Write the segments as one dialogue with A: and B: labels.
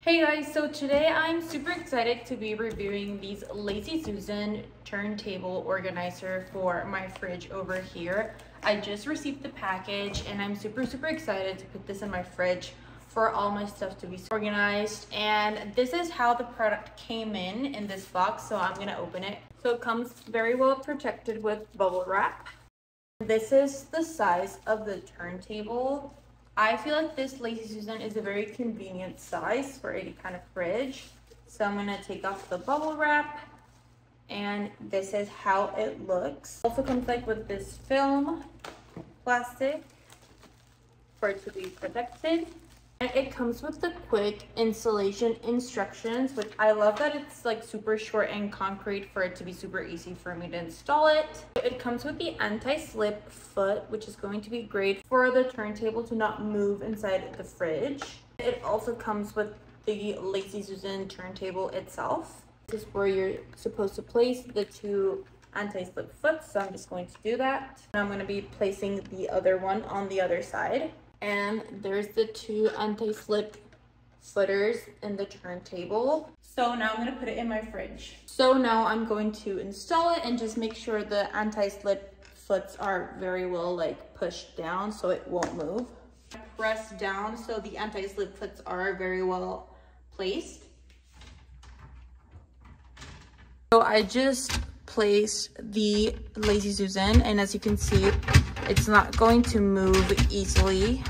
A: Hey guys, so today I'm super excited to be reviewing these Lazy Susan turntable organizer for my fridge over here. I just received the package and I'm super excited to put this in my fridge for all my stuff to be organized. And this is how the product came in this box, so I'm gonna open it. So it comes very well protected with bubble wrap. This is the size of the turntable. I feel like this Lazy Susan is a very convenient size for any kind of fridge. So I'm gonna take off the bubble wrap, and this is how it looks. Also comes like with this film plastic for it to be protected. And it comes with the quick installation instructions, which I love that it's like super short and concrete for it to be super easy for me to install it. It comes with the anti-slip foot, which is going to be great for the turntable to not move inside the fridge. It also comes with the Lazy Susan turntable itself. This is where you're supposed to place the two anti-slip foot, so I'm just going to do that. Now I'm going to be placing the other one on the other side. And there's the two anti-slip footers in the turntable. So now I'm gonna put it in my fridge. So now I'm going to install it and just make sure the anti-slip foots are very well like pushed down so it won't move. Press down so the anti-slip foots are very well placed. So I just placed the Lazy Susan, and as you can see, it's not going to move easily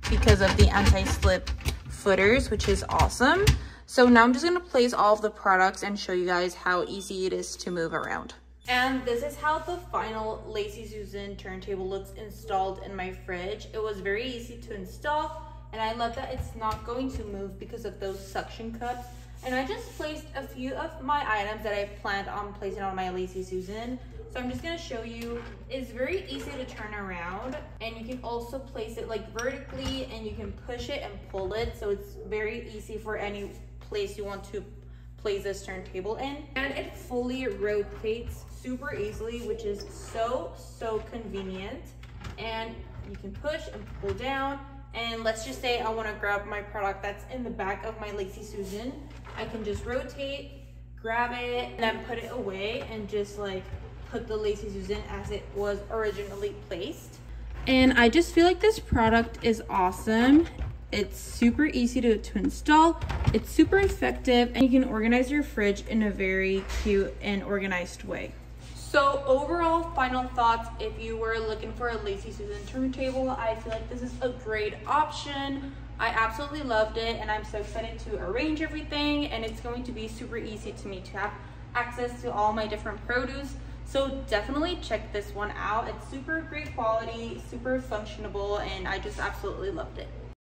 A: because of the anti-slip footers, which is awesome. So now I'm just gonna place all of the products and show you guys how easy it is to move around. And this is how the final Lazy Susan turntable looks installed in my fridge. It was very easy to install, and I love that it's not going to move because of those suction cups. And I just placed a few of my items that I planned on placing on my Lazy Susan. So I'm just gonna show you, it's very easy to turn around, and you can also place it like vertically, and you can push it and pull it. So it's very easy for any place you want to place this turntable in. And it fully rotates super easily, which is so convenient. And you can push and pull down. And let's just say I wanna grab my product that's in the back of my Lazy Susan. I can just rotate, grab it, and then put it away and just like put the Lazy Susan as it was originally placed. And I just feel like this product is awesome. It's super easy to install, it's super effective, and you can organize your fridge in a very cute and organized way. So overall, final thoughts, if you were looking for a Lazy Susan turntable, I feel like this is a great option. I absolutely loved it, and I'm so excited to arrange everything, and it's going to be super easy to me to have access to all my different produce. So definitely check this one out. It's super great quality, super functional, and I just absolutely loved it.